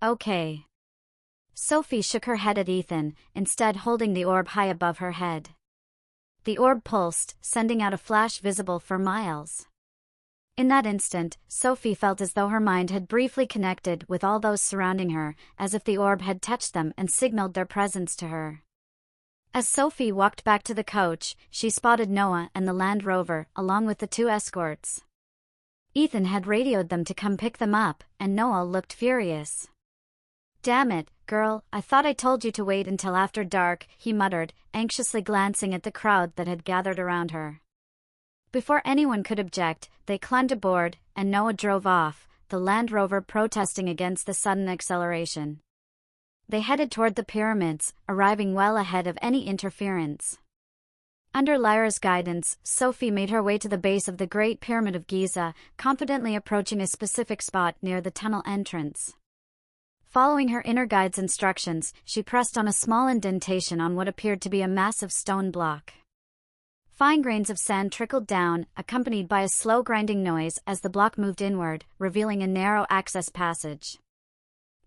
Okay. Sophie shook her head at Ethan, instead holding the orb high above her head. The orb pulsed, sending out a flash visible for miles. In that instant, Sophie felt as though her mind had briefly connected with all those surrounding her, as if the orb had touched them and signaled their presence to her. As Sophie walked back to the coach, she spotted Noah and the Land Rover, along with the two escorts. Ethan had radioed them to come pick them up, and Noah looked furious. "Damn it, girl, I thought I told you to wait until after dark," he muttered, anxiously glancing at the crowd that had gathered around her. Before anyone could object, they climbed aboard, and Noah drove off, the Land Rover protesting against the sudden acceleration. They headed toward the pyramids, arriving well ahead of any interference. Under Lyra's guidance, Sophie made her way to the base of the Great Pyramid of Giza, confidently approaching a specific spot near the tunnel entrance. Following her inner guide's instructions, she pressed on a small indentation on what appeared to be a massive stone block. Fine grains of sand trickled down, accompanied by a slow grinding noise as the block moved inward, revealing a narrow access passage.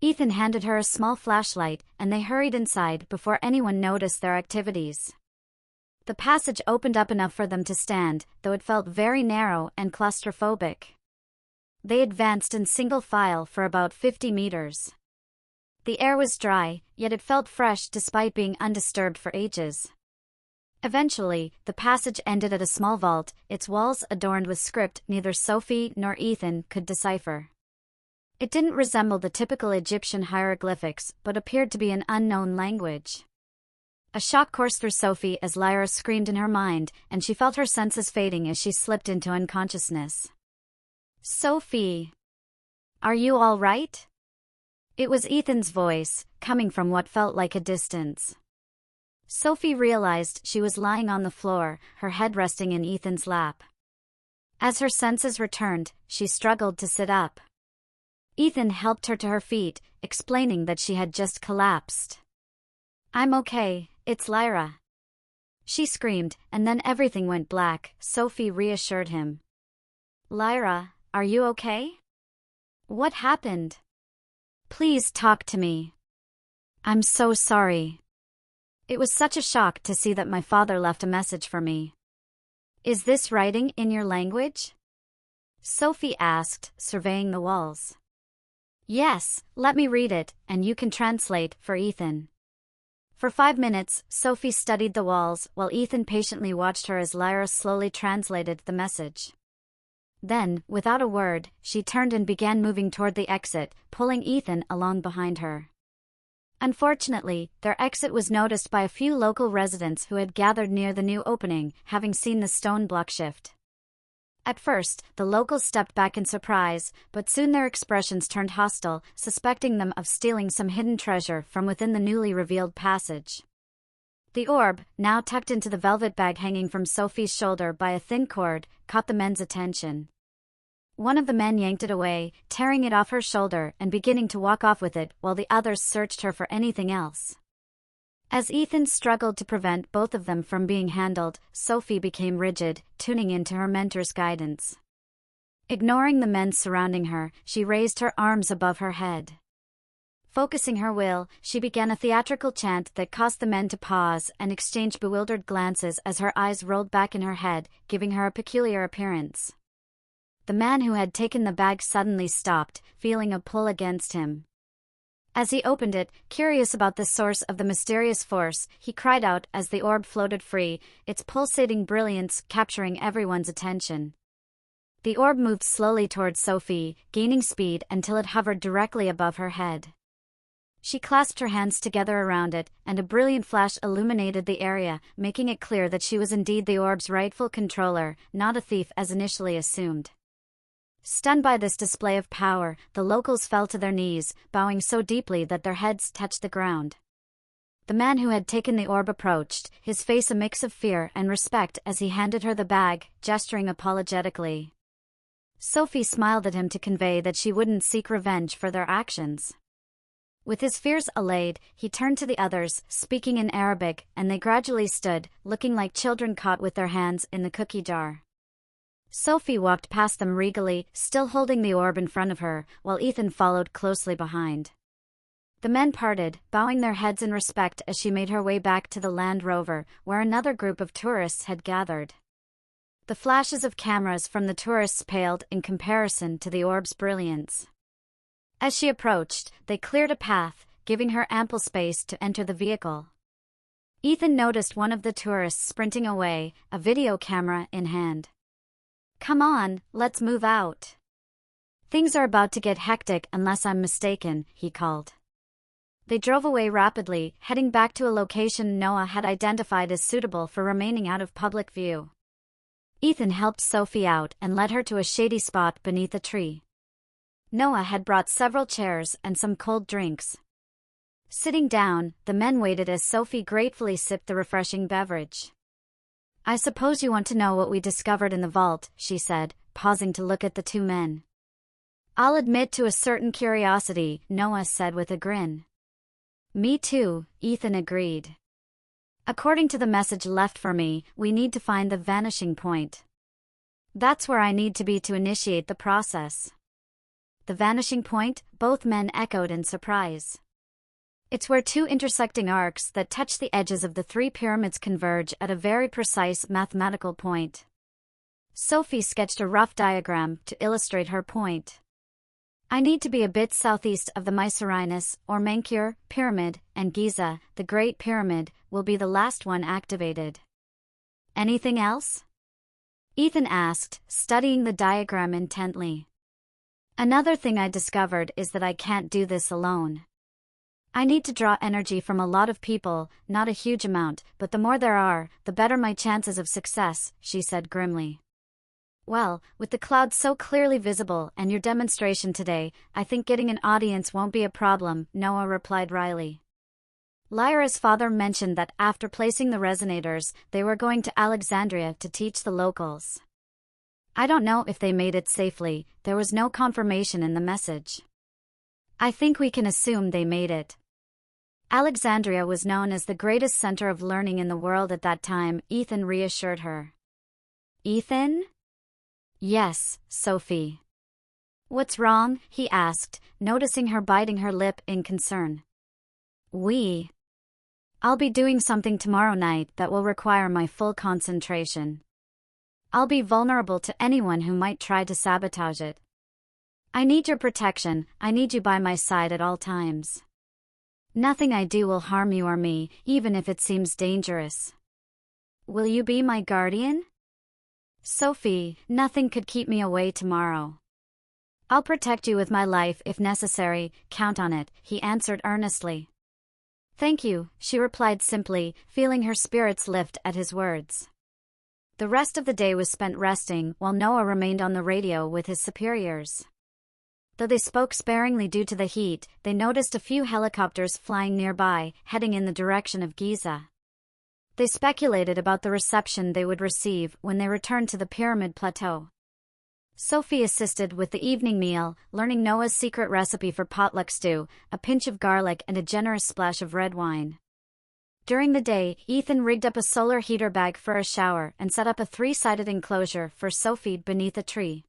Ethan handed her a small flashlight, and they hurried inside before anyone noticed their activities. The passage opened up enough for them to stand, though it felt very narrow and claustrophobic. They advanced in single file for about 50 meters. The air was dry, yet it felt fresh despite being undisturbed for ages. Eventually, the passage ended at a small vault, its walls adorned with script neither Sophie nor Ethan could decipher. It didn't resemble the typical Egyptian hieroglyphics, but appeared to be an unknown language. A shock coursed through Sophie as Lyra screamed in her mind, and she felt her senses fading as she slipped into unconsciousness. "Sophie! Are you all right?" It was Ethan's voice, coming from what felt like a distance. Sophie realized she was lying on the floor, her head resting in Ethan's lap. As her senses returned, she struggled to sit up. Ethan helped her to her feet, explaining that she had just collapsed. "I'm okay, it's Lyra." She screamed, and then everything went black. Sophie reassured him. "Lyra, are you okay? What happened? Please talk to me. I'm so sorry. It was such a shock to see that my father left a message for me." "Is this writing in your language?" Sophie asked, surveying the walls. "Yes, let me read it, and you can translate for Ethan." For 5 minutes, Sophie studied the walls while Ethan patiently watched her as Lyra slowly translated the message. Then, without a word, she turned and began moving toward the exit, pulling Ethan along behind her. Unfortunately, their exit was noticed by a few local residents who had gathered near the new opening, having seen the stone block shift. At first, the locals stepped back in surprise, but soon their expressions turned hostile, suspecting them of stealing some hidden treasure from within the newly revealed passage. The orb, now tucked into the velvet bag hanging from Sophie's shoulder by a thin cord, caught the men's attention. One of the men yanked it away, tearing it off her shoulder and beginning to walk off with it while the others searched her for anything else. As Ethan struggled to prevent both of them from being handled, Sophie became rigid, tuning into her mentor's guidance. Ignoring the men surrounding her, she raised her arms above her head. Focusing her will, she began a theatrical chant that caused the men to pause and exchange bewildered glances as her eyes rolled back in her head, giving her a peculiar appearance. The man who had taken the bag suddenly stopped, feeling a pull against him. As he opened it, curious about the source of the mysterious force, he cried out as the orb floated free, its pulsating brilliance capturing everyone's attention. The orb moved slowly towards Sophie, gaining speed until it hovered directly above her head. She clasped her hands together around it, and a brilliant flash illuminated the area, making it clear that she was indeed the orb's rightful controller, not a thief as initially assumed. Stunned by this display of power, the locals fell to their knees, bowing so deeply that their heads touched the ground. The man who had taken the orb approached, his face a mix of fear and respect as he handed her the bag, gesturing apologetically. Sophie smiled at him to convey that she wouldn't seek revenge for their actions. With his fears allayed, he turned to the others, speaking in Arabic, and they gradually stood, looking like children caught with their hands in the cookie jar. Sophie walked past them regally, still holding the orb in front of her, while Ethan followed closely behind. The men parted, bowing their heads in respect as she made her way back to the Land Rover, where another group of tourists had gathered. The flashes of cameras from the tourists paled in comparison to the orb's brilliance. As she approached, they cleared a path, giving her ample space to enter the vehicle. Ethan noticed one of the tourists sprinting away, a video camera in hand. "Come on, let's move out. Things are about to get hectic unless I'm mistaken," he called. They drove away rapidly, heading back to a location Noah had identified as suitable for remaining out of public view. Ethan helped Sophie out and led her to a shady spot beneath a tree. Noah had brought several chairs and some cold drinks. Sitting down, the men waited as Sophie gratefully sipped the refreshing beverage. "I suppose you want to know what we discovered in the vault," she said, pausing to look at the two men. "I'll admit to a certain curiosity," Noah said with a grin. "Me too," Ethan agreed. "According to the message left for me, we need to find the vanishing point. That's where I need to be to initiate the process." "The vanishing point?" both men echoed in surprise. "It's where two intersecting arcs that touch the edges of the three pyramids converge at a very precise mathematical point." Sophie sketched a rough diagram to illustrate her point. "I need to be a bit southeast of the Mycerinus, or Menkaure, pyramid, and Giza, the Great Pyramid, will be the last one activated." "Anything else?" Ethan asked, studying the diagram intently. "Another thing I discovered is that I can't do this alone. I need to draw energy from a lot of people, not a huge amount, but the more there are, the better my chances of success," she said grimly. "Well, with the clouds so clearly visible and your demonstration today, I think getting an audience won't be a problem," Noah replied wryly. Lyra's father mentioned that after placing the resonators, they were going to Alexandria to teach the locals. "I don't know if they made it safely, there was no confirmation in the message. I think we can assume they made it." Alexandria was known as the greatest center of learning in the world at that time, Ethan reassured her. "Ethan?" "Yes, Sophie." "What's wrong?" he asked, noticing her biting her lip in concern. I'll be doing something tomorrow night that will require my full concentration. I'll be vulnerable to anyone who might try to sabotage it. I need your protection, I need you by my side at all times. Nothing I do will harm you or me, even if it seems dangerous. Will you be my guardian?" "Sophie, nothing could keep me away tomorrow. I'll protect you with my life if necessary, count on it," he answered earnestly. "Thank you," she replied simply, feeling her spirits lift at his words. The rest of the day was spent resting, while Noah remained on the radio with his superiors. Though they spoke sparingly due to the heat, they noticed a few helicopters flying nearby, heading in the direction of Giza. They speculated about the reception they would receive when they returned to the Pyramid Plateau. Sophie assisted with the evening meal, learning Noah's secret recipe for potluck stew, a pinch of garlic and a generous splash of red wine. During the day, Ethan rigged up a solar heater bag for a shower and set up a 3-sided enclosure for Sophie beneath a tree.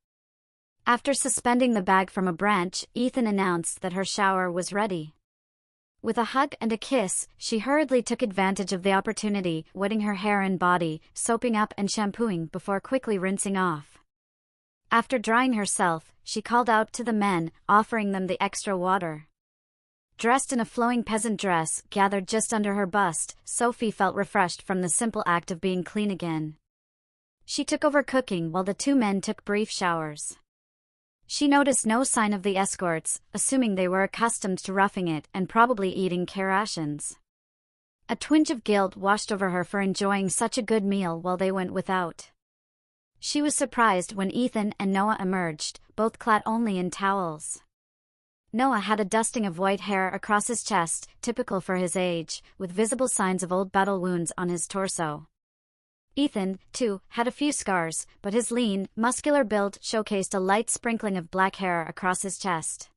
After suspending the bag from a branch, Ethan announced that her shower was ready. With a hug and a kiss, she hurriedly took advantage of the opportunity, wetting her hair and body, soaping up and shampooing before quickly rinsing off. After drying herself, she called out to the men, offering them the extra water. Dressed in a flowing peasant dress, gathered just under her bust, Sophie felt refreshed from the simple act of being clean again. She took over cooking while the two men took brief showers. She noticed no sign of the escorts, assuming they were accustomed to roughing it and probably eating rations. A twinge of guilt washed over her for enjoying such a good meal while they went without. She was surprised when Ethan and Noah emerged, both clad only in towels. Noah had a dusting of white hair across his chest, typical for his age, with visible signs of old battle wounds on his torso. Ethan, too, had a few scars, but his lean, muscular build showcased a light sprinkling of black hair across his chest.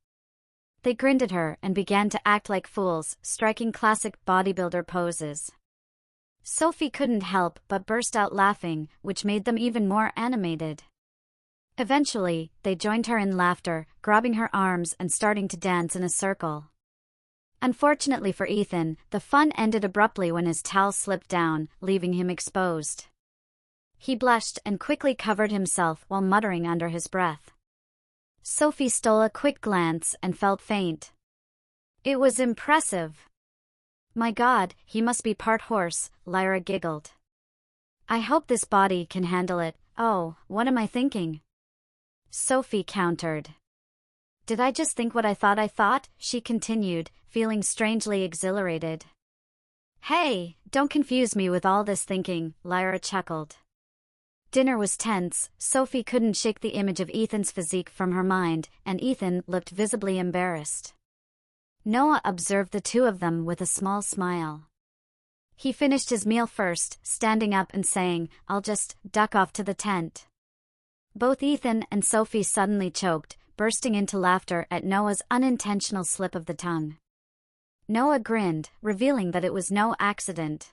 They grinned at her and began to act like fools, striking classic bodybuilder poses. Sophie couldn't help but burst out laughing, which made them even more animated. Eventually, they joined her in laughter, grabbing her arms and starting to dance in a circle. Unfortunately for Ethan, the fun ended abruptly when his towel slipped down, leaving him exposed. He blushed and quickly covered himself while muttering under his breath. Sophie stole a quick glance and felt faint. It was impressive. My God, he must be part horse, Lyra giggled. I hope this body can handle it. Oh, what am I thinking? Sophie countered. Did I just think what I thought? She continued, feeling strangely exhilarated. Hey, don't confuse me with all this thinking, Lyra chuckled. Dinner was tense. Sophie couldn't shake the image of Ethan's physique from her mind, and Ethan looked visibly embarrassed. Noah observed the two of them with a small smile. He finished his meal first, standing up and saying, I'll just duck off to the tent. Both Ethan and Sophie suddenly choked, bursting into laughter at Noah's unintentional slip of the tongue. Noah grinned, revealing that it was no accident.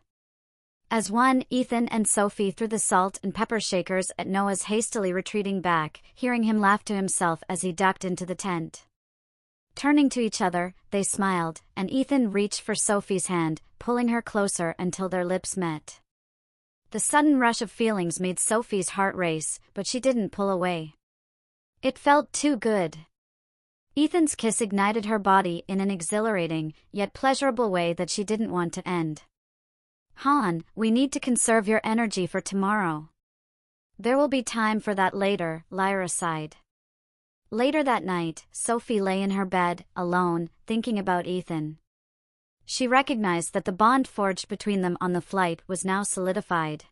As one, Ethan and Sophie threw the salt and pepper shakers at Noah's hastily retreating back, hearing him laugh to himself as he ducked into the tent. Turning to each other, they smiled, and Ethan reached for Sophie's hand, pulling her closer until their lips met. The sudden rush of feelings made Sophie's heart race, but she didn't pull away. It felt too good. Ethan's kiss ignited her body in an exhilarating, yet pleasurable way that she didn't want to end. Han, we need to conserve your energy for tomorrow. There will be time for that later, Lyra sighed. Later that night, Sophie lay in her bed, alone, thinking about Ethan. She recognized that the bond forged between them on the flight was now solidified.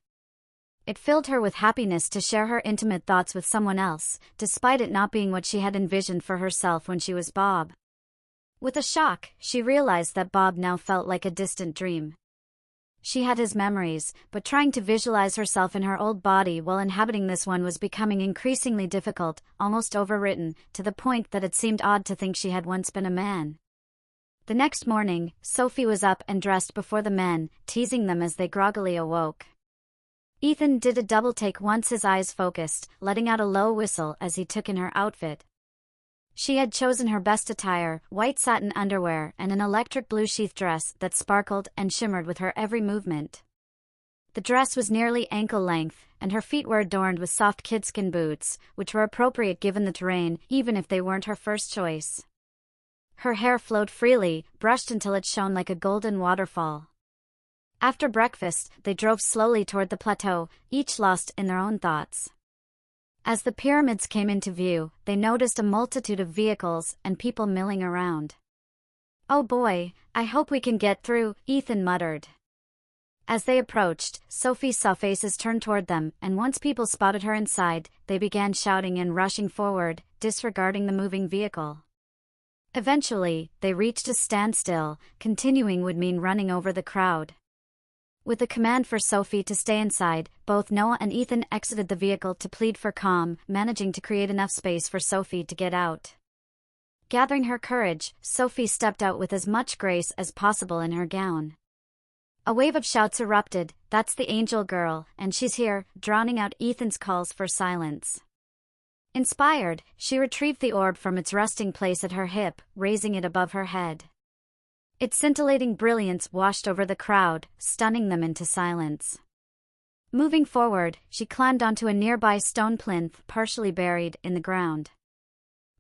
It filled her with happiness to share her intimate thoughts with someone else, despite it not being what she had envisioned for herself when she was Bob. With a shock, she realized that Bob now felt like a distant dream. She had his memories, but trying to visualize herself in her old body while inhabiting this one was becoming increasingly difficult, almost overwritten, to the point that it seemed odd to think she had once been a man. The next morning, Sophie was up and dressed before the men, teasing them as they groggily awoke. Ethan did a double-take once his eyes focused, letting out a low whistle as he took in her outfit. She had chosen her best attire, white satin underwear and an electric blue sheath dress that sparkled and shimmered with her every movement. The dress was nearly ankle length, and her feet were adorned with soft kidskin boots, which were appropriate given the terrain, even if they weren't her first choice. Her hair flowed freely, brushed until it shone like a golden waterfall. After breakfast, they drove slowly toward the plateau, each lost in their own thoughts. As the pyramids came into view, they noticed a multitude of vehicles and people milling around. Oh boy, I hope we can get through, Ethan muttered. As they approached, Sophie saw faces turn toward them, and once people spotted her inside, they began shouting and rushing forward, disregarding the moving vehicle. Eventually, they reached a standstill. Continuing would mean running over the crowd. With a command for Sophie to stay inside, both Noah and Ethan exited the vehicle to plead for calm, managing to create enough space for Sophie to get out. Gathering her courage, Sophie stepped out with as much grace as possible in her gown. A wave of shouts erupted, "That's the angel girl, and she's here," drowning out Ethan's calls for silence. Inspired, she retrieved the orb from its resting place at her hip, raising it above her head. Its scintillating brilliance washed over the crowd, stunning them into silence. Moving forward, she climbed onto a nearby stone plinth partially buried in the ground.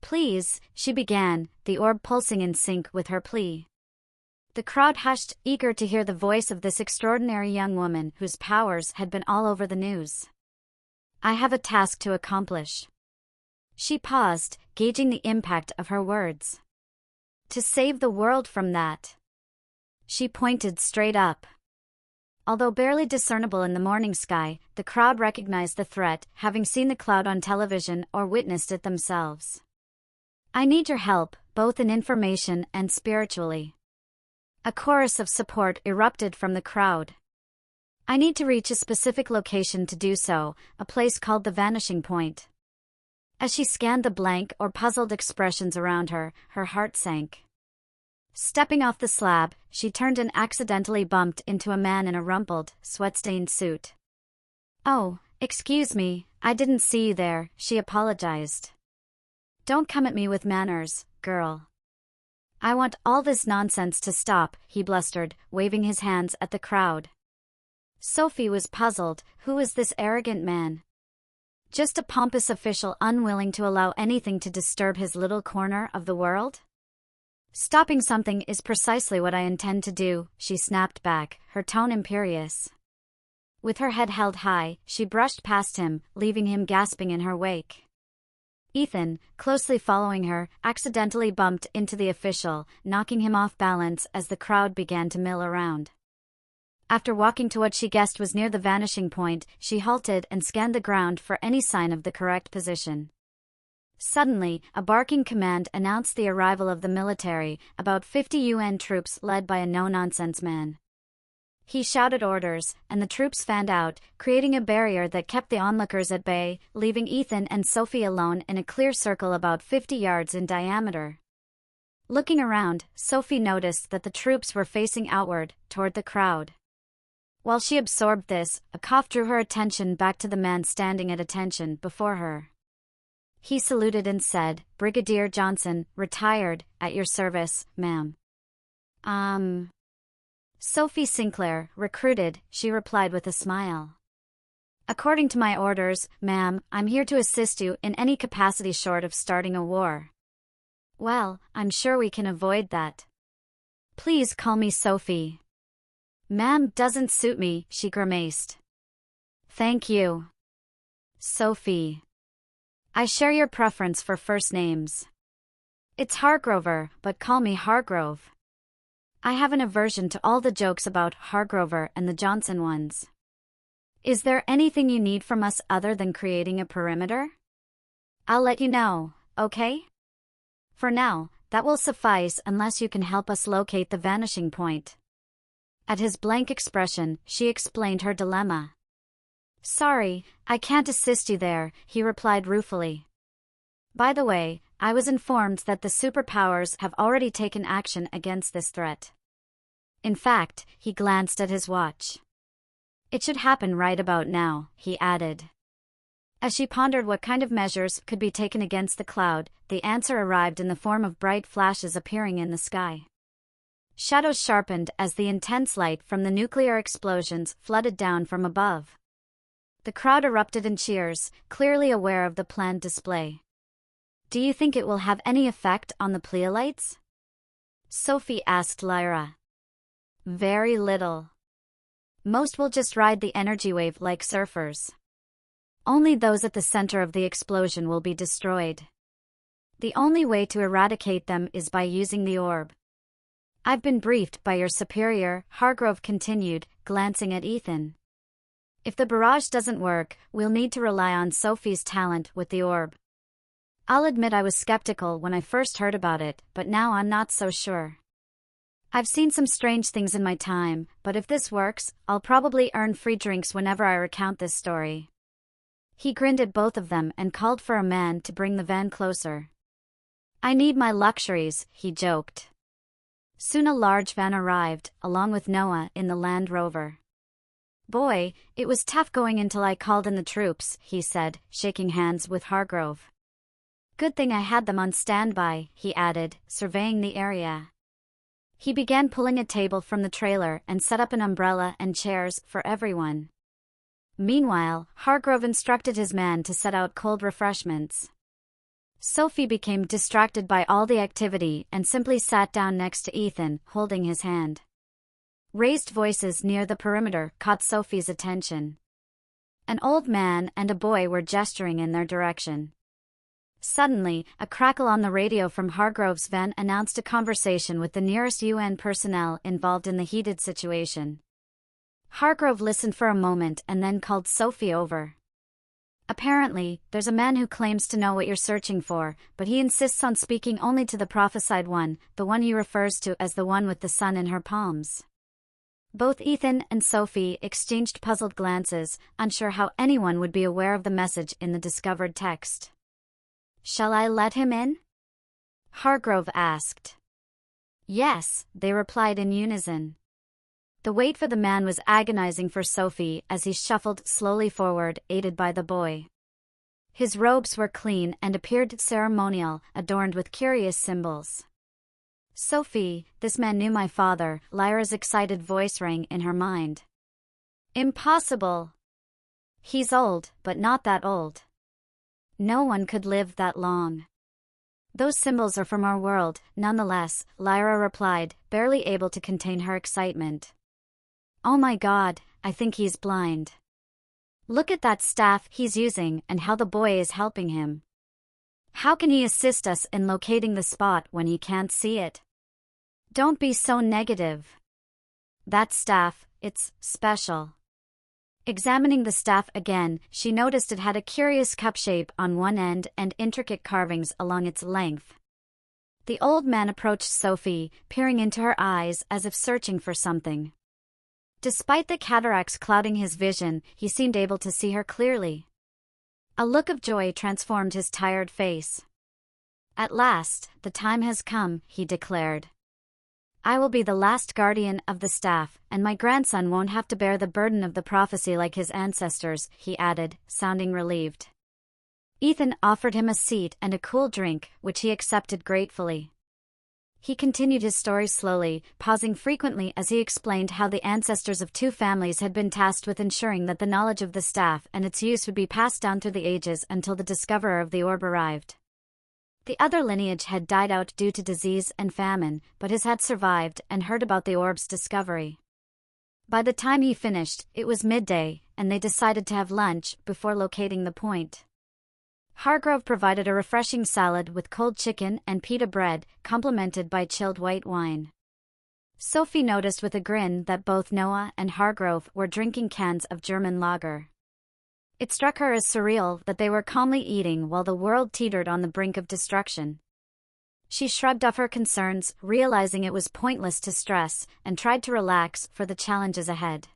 "Please," she began, the orb pulsing in sync with her plea. The crowd hushed, eager to hear the voice of this extraordinary young woman whose powers had been all over the news. "I have a task to accomplish." She paused, gauging the impact of her words. "To save the world from that." She pointed straight up. Although barely discernible in the morning sky, the crowd recognized the threat, having seen the cloud on television or witnessed it themselves. "I need your help, both in information and spiritually." A chorus of support erupted from the crowd. "I need to reach a specific location to do so, a place called the Vanishing Point." As she scanned the blank or puzzled expressions around her, her heart sank. Stepping off the slab, she turned and accidentally bumped into a man in a rumpled, sweat-stained suit. "Oh, excuse me, I didn't see you there," she apologized. "Don't come at me with manners, girl." I want all this nonsense to stop, he blustered, waving his hands at the crowd. Sophie was puzzled. Who was this arrogant man? Just a pompous official unwilling to allow anything to disturb his little corner of the world? Stopping something is precisely what I intend to do, she snapped back, her tone imperious. With her head held high, she brushed past him, leaving him gasping in her wake. Ethan, closely following her, accidentally bumped into the official, knocking him off balance as the crowd began to mill around. After walking to what she guessed was near the vanishing point, she halted and scanned the ground for any sign of the correct position. Suddenly, a barking command announced the arrival of the military, about 50 UN troops led by a no-nonsense man. He shouted orders, and the troops fanned out, creating a barrier that kept the onlookers at bay, leaving Ethan and Sophie alone in a clear circle about 50 yards in diameter. Looking around, Sophie noticed that the troops were facing outward, toward the crowd. While she absorbed this, a cough drew her attention back to the man standing at attention before her. He saluted and said, "Brigadier Johnson, retired, at your service, ma'am." Sophie Sinclair, recruited, she replied with a smile. "According to my orders, ma'am, I'm here to assist you in any capacity short of starting a war." "Well, I'm sure we can avoid that. Please call me Sophie." "Ma'am doesn't suit me," she grimaced. "Thank you, Sophie. I share your preference for first names. It's Hargrover, but call me Hargrove. I have an aversion to all the jokes about Hargrover and the Johnson ones. Is there anything you need from us other than creating a perimeter? I'll let you know, okay? For now, that will suffice unless you can help us locate the vanishing point." At his blank expression, she explained her dilemma. "Sorry, I can't assist you there," he replied ruefully. "By the way, I was informed that the superpowers have already taken action against this threat. In fact," he glanced at his watch. "It should happen right about now," he added. As she pondered what kind of measures could be taken against the cloud, the answer arrived in the form of bright flashes appearing in the sky. Shadows sharpened as the intense light from the nuclear explosions flooded down from above. The crowd erupted in cheers, clearly aware of the planned display. "Do you think it will have any effect on the Pleiadites?" Sophie asked Lyra. "Very little. Most will just ride the energy wave like surfers. Only those at the center of the explosion will be destroyed. The only way to eradicate them is by using the orb. I've been briefed by your superior," Hargrove continued, glancing at Ethan. "If the barrage doesn't work, we'll need to rely on Sophie's talent with the orb. I'll admit I was skeptical when I first heard about it, but now I'm not so sure. I've seen some strange things in my time, but if this works, I'll probably earn free drinks whenever I recount this story." He grinned at both of them and called for a man to bring the van closer. "I need my luxuries," he joked. Soon a large van arrived, along with Noah in the Land Rover. "Boy, it was tough going until I called in the troops," he said, shaking hands with Hargrove. "Good thing I had them on standby," he added, surveying the area. He began pulling a table from the trailer and set up an umbrella and chairs for everyone. Meanwhile, Hargrove instructed his man to set out cold refreshments. Sophie became distracted by all the activity and simply sat down next to Ethan, holding his hand. Raised voices near the perimeter caught Sophie's attention. An old man and a boy were gesturing in their direction. Suddenly, a crackle on the radio from Hargrove's van announced a conversation with the nearest UN personnel involved in the heated situation. Hargrove listened for a moment and then called Sophie over. "Apparently, there's a man who claims to know what you're searching for, but he insists on speaking only to the prophesied one, the one he refers to as the one with the sun in her palms." Both Ethan and Sophie exchanged puzzled glances, unsure how anyone would be aware of the message in the discovered text. "Shall I let him in?" Hargrove asked. "Yes," they replied in unison. The wait for the man was agonizing for Sophie as he shuffled slowly forward, aided by the boy. His robes were clean and appeared ceremonial, adorned with curious symbols. Sophie, this man knew my father, Lyra's excited voice rang in her mind. Impossible. He's old, but not that old. No one could live that long. Those symbols are from our world, nonetheless, Lyra replied, barely able to contain her excitement. Oh my God, I think he's blind. Look at that staff he's using and how the boy is helping him. How can he assist us in locating the spot when he can't see it? Don't be so negative. That staff, it's special. Examining the staff again, she noticed it had a curious cup shape on one end and intricate carvings along its length. The old man approached Sophie, peering into her eyes as if searching for something. Despite the cataracts clouding his vision, he seemed able to see her clearly. A look of joy transformed his tired face. At last, the time has come, he declared. I will be the last guardian of the staff, and my grandson won't have to bear the burden of the prophecy like his ancestors, he added, sounding relieved. Ethan offered him a seat and a cool drink, which he accepted gratefully. He continued his story slowly, pausing frequently as he explained how the ancestors of two families had been tasked with ensuring that the knowledge of the staff and its use would be passed down through the ages until the discoverer of the orb arrived. The other lineage had died out due to disease and famine, but his had survived and heard about the orb's discovery. By the time he finished, it was midday, and they decided to have lunch before locating the point. Hargrove provided a refreshing salad with cold chicken and pita bread, complemented by chilled white wine. Sophie noticed with a grin that both Noah and Hargrove were drinking cans of German lager. It struck her as surreal that they were calmly eating while the world teetered on the brink of destruction. She shrugged off her concerns, realizing it was pointless to stress, and tried to relax for the challenges ahead.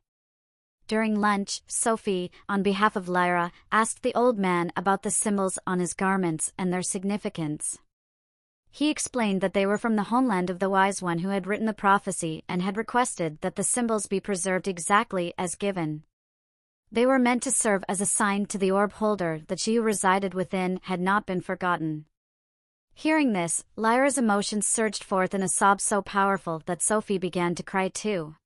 During lunch, Sophie, on behalf of Lyra, asked the old man about the symbols on his garments and their significance. He explained that they were from the homeland of the wise one who had written the prophecy and had requested that the symbols be preserved exactly as given. They were meant to serve as a sign to the orb holder that she who resided within had not been forgotten. Hearing this, Lyra's emotions surged forth in a sob so powerful that Sophie began to cry too.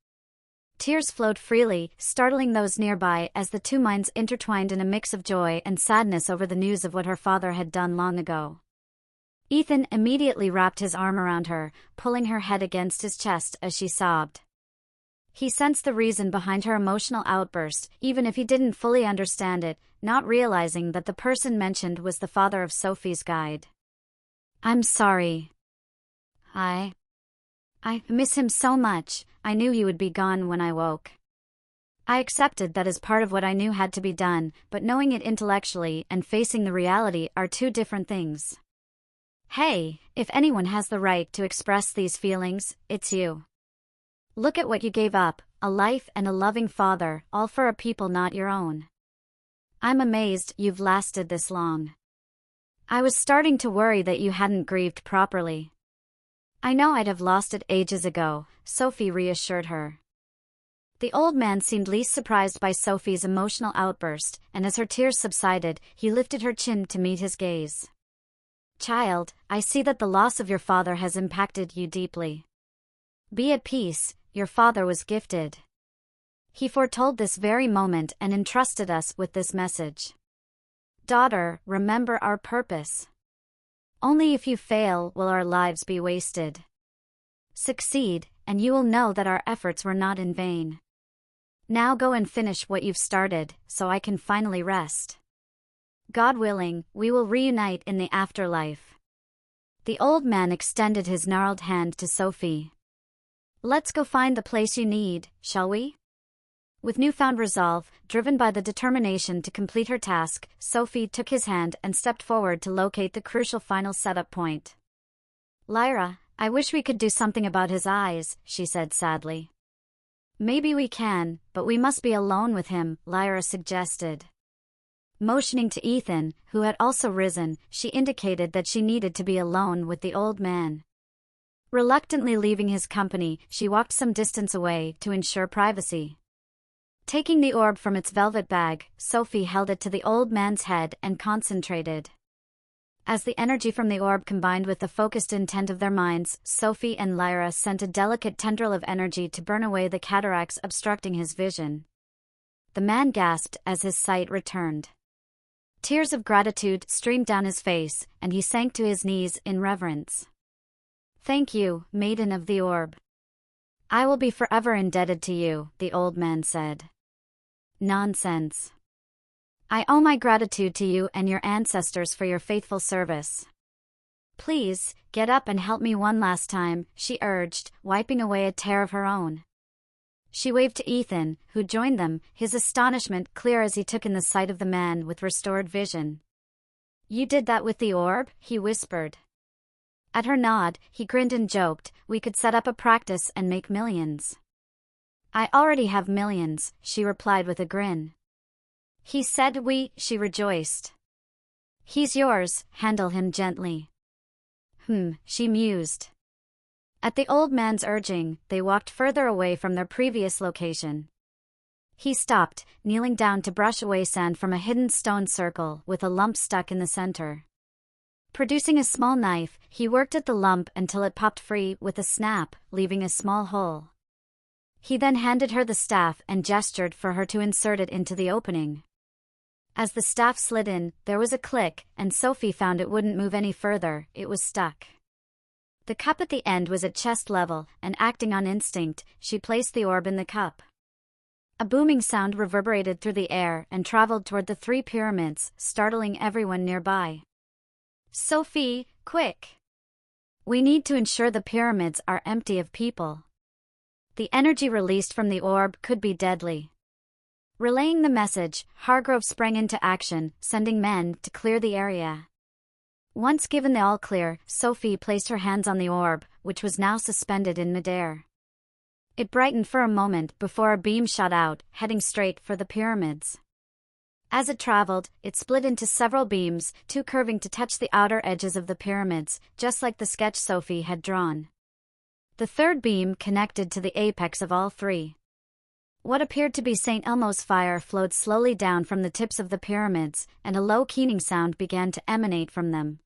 Tears flowed freely, startling those nearby as the two minds intertwined in a mix of joy and sadness over the news of what her father had done long ago. Ethan immediately wrapped his arm around her, pulling her head against his chest as she sobbed. He sensed the reason behind her emotional outburst, even if he didn't fully understand it, not realizing that the person mentioned was the father of Sophie's guide. I'm sorry. I miss him so much. I knew he would be gone when I woke. I accepted that as part of what I knew had to be done, but knowing it intellectually and facing the reality are two different things. Hey, if anyone has the right to express these feelings, it's you. Look at what you gave up, a life and a loving father, all for a people not your own. I'm amazed you've lasted this long. I was starting to worry that you hadn't grieved properly. I know I'd have lost it ages ago, Sophie reassured her. The old man seemed least surprised by Sophie's emotional outburst, and as her tears subsided, he lifted her chin to meet his gaze. Child, I see that the loss of your father has impacted you deeply. Be at peace, your father was gifted. He foretold this very moment and entrusted us with this message. Daughter, remember our purpose. Only if you fail will our lives be wasted. Succeed, and you will know that our efforts were not in vain. Now go and finish what you've started, so I can finally rest. God willing, we will reunite in the afterlife. The old man extended his gnarled hand to Sophie. Let's go find the place you need, shall we? With newfound resolve, driven by the determination to complete her task, Sophie took his hand and stepped forward to locate the crucial final setup point. Lyra, I wish we could do something about his eyes, she said sadly. Maybe we can, but we must be alone with him, Lyra suggested. Motioning to Ethan, who had also risen, she indicated that she needed to be alone with the old man. Reluctantly leaving his company, she walked some distance away to ensure privacy. Taking the orb from its velvet bag, Sophie held it to the old man's head and concentrated. As the energy from the orb combined with the focused intent of their minds, Sophie and Lyra sent a delicate tendril of energy to burn away the cataracts obstructing his vision. The man gasped as his sight returned. Tears of gratitude streamed down his face, and he sank to his knees in reverence. "Thank you, Maiden of the Orb. I will be forever indebted to you," the old man said. "Nonsense. I owe my gratitude to you and your ancestors for your faithful service. Please, get up and help me one last time," she urged, wiping away a tear of her own. She waved to Ethan, who joined them, his astonishment clear as he took in the sight of the man with restored vision. "You did that with the orb?" he whispered. At her nod, he grinned and joked, "We could set up a practice and make millions." "I already have millions," she replied with a grin. He said she rejoiced. "He's yours, handle him gently." She mused. At the old man's urging, they walked further away from their previous location. He stopped, kneeling down to brush away sand from a hidden stone circle with a lump stuck in the center. Producing a small knife, he worked at the lump until it popped free with a snap, leaving a small hole. He then handed her the staff and gestured for her to insert it into the opening. As the staff slid in, there was a click, and Sophie found it wouldn't move any further, it was stuck. The cup at the end was at chest level, and acting on instinct, she placed the orb in the cup. A booming sound reverberated through the air and traveled toward the 3 pyramids, startling everyone nearby. "Sophie, quick! We need to ensure the pyramids are empty of people. The energy released from the orb could be deadly." Relaying the message, Hargrove sprang into action, sending men to clear the area. Once given the all-clear, Sophie placed her hands on the orb, which was now suspended in midair. It brightened for a moment before a beam shot out, heading straight for the pyramids. As it traveled, it split into several beams, 2 curving to touch the outer edges of the pyramids, just like the sketch Sophie had drawn. The 3rd beam connected to the apex of all 3. What appeared to be St. Elmo's fire flowed slowly down from the tips of the pyramids, and a low keening sound began to emanate from them.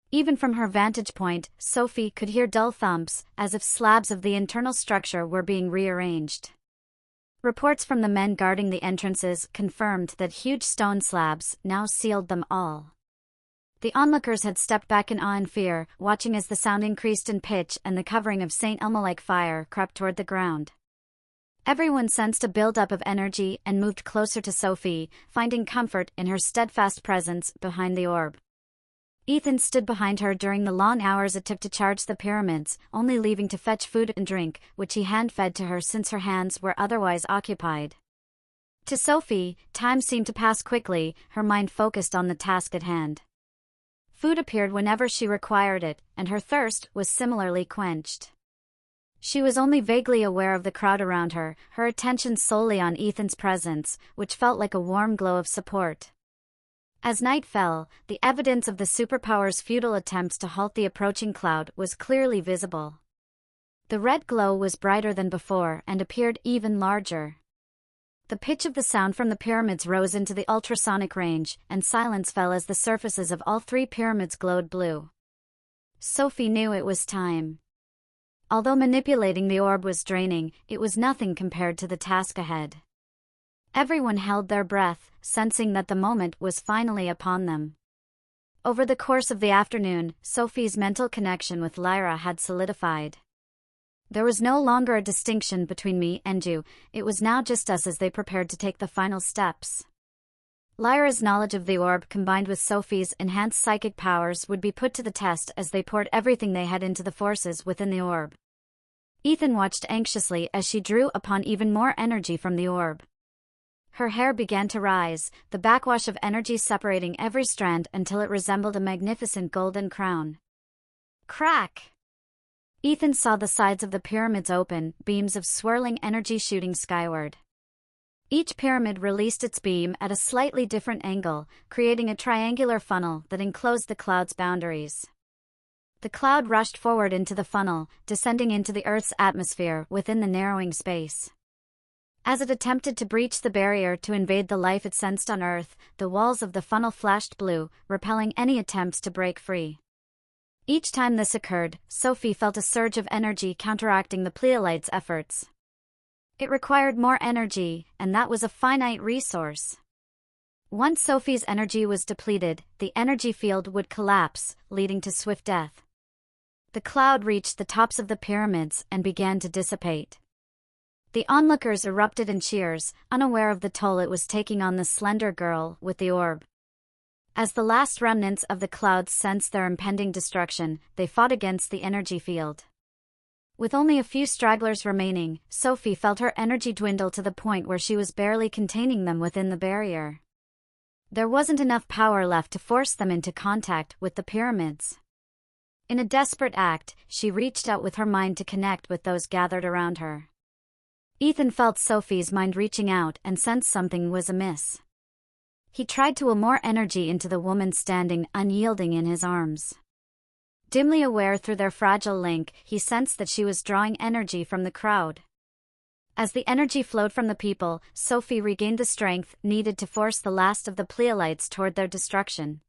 Even from her vantage point, Sophie could hear dull thumps, as if slabs of the internal structure were being rearranged. Reports from the men guarding the entrances confirmed that huge stone slabs now sealed them all. The onlookers had stepped back in awe and fear, watching as the sound increased in pitch and the covering of St. Elmo-like fire crept toward the ground. Everyone sensed a buildup of energy and moved closer to Sophie, finding comfort in her steadfast presence behind the orb. Ethan stood behind her during the long hours it took to charge the pyramids, only leaving to fetch food and drink, which he hand-fed to her since her hands were otherwise occupied. To Sophie, time seemed to pass quickly, her mind focused on the task at hand. Food appeared whenever she required it, and her thirst was similarly quenched. She was only vaguely aware of the crowd around her, her attention solely on Ethan's presence, which felt like a warm glow of support. As night fell, the evidence of the superpower's futile attempts to halt the approaching cloud was clearly visible. The red glow was brighter than before and appeared even larger. The pitch of the sound from the pyramids rose into the ultrasonic range, and silence fell as the surfaces of all 3 pyramids glowed blue. Sophie knew it was time. Although manipulating the orb was draining, it was nothing compared to the task ahead. Everyone held their breath, sensing that the moment was finally upon them. Over the course of the afternoon, Sophie's mental connection with Lyra had solidified. There was no longer a distinction between me and you, it was now just us as they prepared to take the final steps. Lyra's knowledge of the orb combined with Sophie's enhanced psychic powers would be put to the test as they poured everything they had into the forces within the orb. Ethan watched anxiously as she drew upon even more energy from the orb. Her hair began to rise, the backwash of energy separating every strand until it resembled a magnificent golden crown. Crack! Ethan saw the sides of the pyramids open, beams of swirling energy shooting skyward. Each pyramid released its beam at a slightly different angle, creating a triangular funnel that enclosed the cloud's boundaries. The cloud rushed forward into the funnel, descending into the Earth's atmosphere within the narrowing space. As it attempted to breach the barrier to invade the life it sensed on Earth, the walls of the funnel flashed blue, repelling any attempts to break free. Each time this occurred, Sophie felt a surge of energy counteracting the Pleiadites' efforts. It required more energy, and that was a finite resource. Once Sophie's energy was depleted, the energy field would collapse, leading to swift death. The cloud reached the tops of the pyramids and began to dissipate. The onlookers erupted in cheers, unaware of the toll it was taking on the slender girl with the orb. As the last remnants of the clouds sensed their impending destruction, they fought against the energy field. With only a few stragglers remaining, Sophie felt her energy dwindle to the point where she was barely containing them within the barrier. There wasn't enough power left to force them into contact with the pyramids. In a desperate act, she reached out with her mind to connect with those gathered around her. Ethan felt Sophie's mind reaching out and sensed something was amiss. He tried to will more energy into the woman standing unyielding in his arms. Dimly aware through their fragile link, he sensed that she was drawing energy from the crowd. As the energy flowed from the people, Sophie regained the strength needed to force the last of the Pleiadites toward their destruction.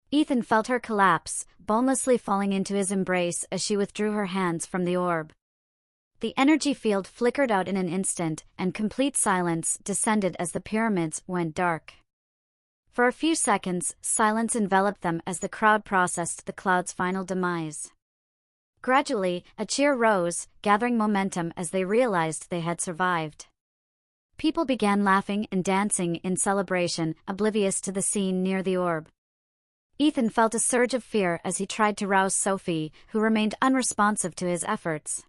Ethan felt her collapse, bonelessly falling into his embrace as she withdrew her hands from the orb. The energy field flickered out in an instant, and complete silence descended as the pyramids went dark. For a few seconds, silence enveloped them as the crowd processed the cloud's final demise. Gradually, a cheer rose, gathering momentum as they realized they had survived. People began laughing and dancing in celebration, oblivious to the scene near the orb. Ethan felt a surge of fear as he tried to rouse Sophie, who remained unresponsive to his efforts.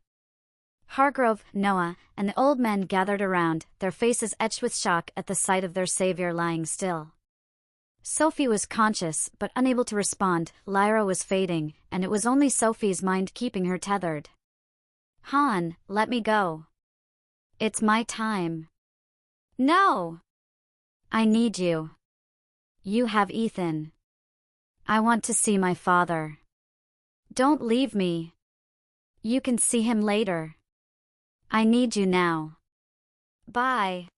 Hargrove, Noah, and the old men gathered around, their faces etched with shock at the sight of their savior lying still. Sophie was conscious but unable to respond. Lyra was fading, and it was only Sophie's mind keeping her tethered. "Han, let me go. It's my time." "No! I need you. You have Ethan. I want to see my father. Don't leave me. You can see him later. I need you now. Bye."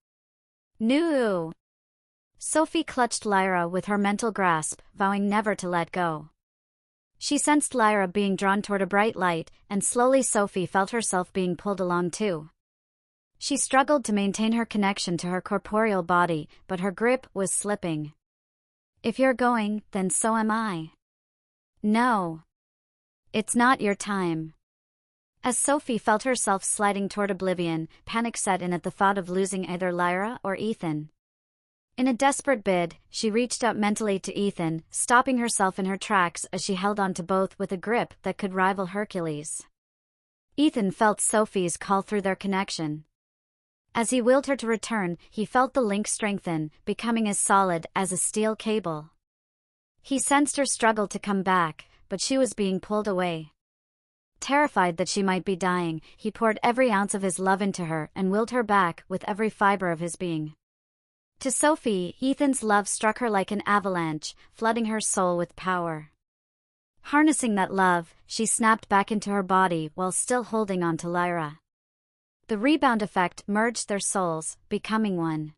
"No." Sophie clutched Lyra with her mental grasp, vowing never to let go. She sensed Lyra being drawn toward a bright light, and slowly Sophie felt herself being pulled along too. She struggled to maintain her connection to her corporeal body, but her grip was slipping. "If you're going, then so am I." "No. It's not your time." As Sophie felt herself sliding toward oblivion, panic set in at the thought of losing either Lyra or Ethan. In a desperate bid, she reached out mentally to Ethan, stopping herself in her tracks as she held on to both with a grip that could rival Hercules. Ethan felt Sophie's call through their connection. As he willed her to return, he felt the link strengthen, becoming as solid as a steel cable. He sensed her struggle to come back, but she was being pulled away. Terrified that she might be dying, he poured every ounce of his love into her and willed her back with every fiber of his being. To Sophie, Ethan's love struck her like an avalanche, flooding her soul with power. Harnessing that love, she snapped back into her body while still holding on to Lyra. The rebound effect merged their souls, becoming one.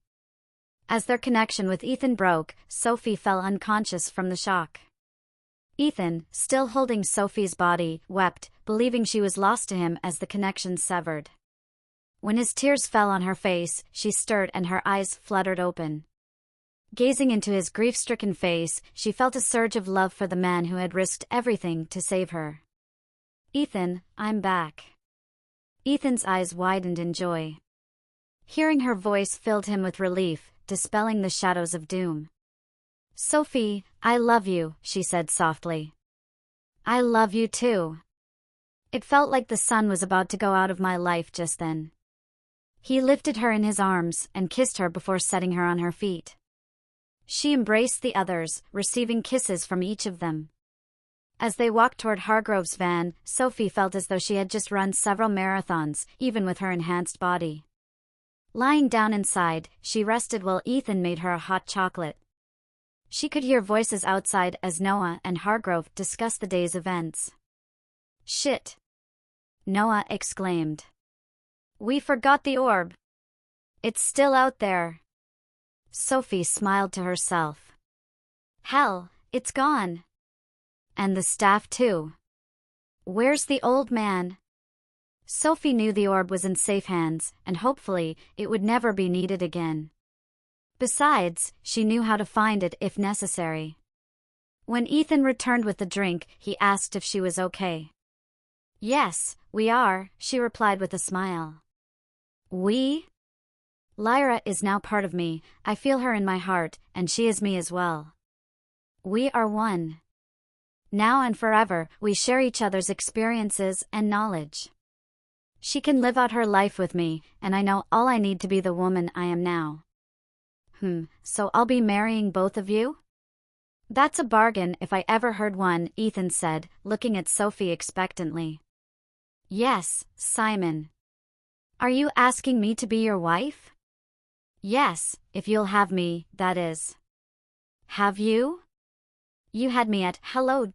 As their connection with Ethan broke, Sophie fell unconscious from the shock. Ethan, still holding Sophie's body, wept, believing she was lost to him as the connection severed. When his tears fell on her face, she stirred and her eyes fluttered open. Gazing into his grief-stricken face, she felt a surge of love for the man who had risked everything to save her. "Ethan, I'm back." Ethan's eyes widened in joy. Hearing her voice filled him with relief, dispelling the shadows of doom. "Sophie, I love you," she said softly. "I love you too." It felt like the sun was about to go out of my life just then. He lifted her in his arms and kissed her before setting her on her feet. She embraced the others, receiving kisses from each of them. As they walked toward Hargrove's van, Sophie felt as though she had just run several marathons, even with her enhanced body. Lying down inside, she rested while Ethan made her a hot chocolate. She could hear voices outside as Noah and Hargrove discussed the day's events. "Shit!" Noah exclaimed. "We forgot the orb." It's still out there. Sophie smiled to herself. Hell, it's gone. And the staff too. Where's the old man? Sophie knew the orb was in safe hands, and hopefully, it would never be needed again. Besides, she knew how to find it if necessary. When Ethan returned with the drink, he asked if she was okay. Yes, we are, she replied with a smile. We? Lyra is now part of me, I feel her in my heart, and she is me as well. We are one. Now and forever, we share each other's experiences and knowledge. She can live out her life with me, and I know all I need to be the woman I am now. So I'll be marrying both of you? That's a bargain if I ever heard one, Ethan said, looking at Sophie expectantly. Yes, Simon. Are you asking me to be your wife? Yes, if you'll have me, that is. Have you? You had me at hello.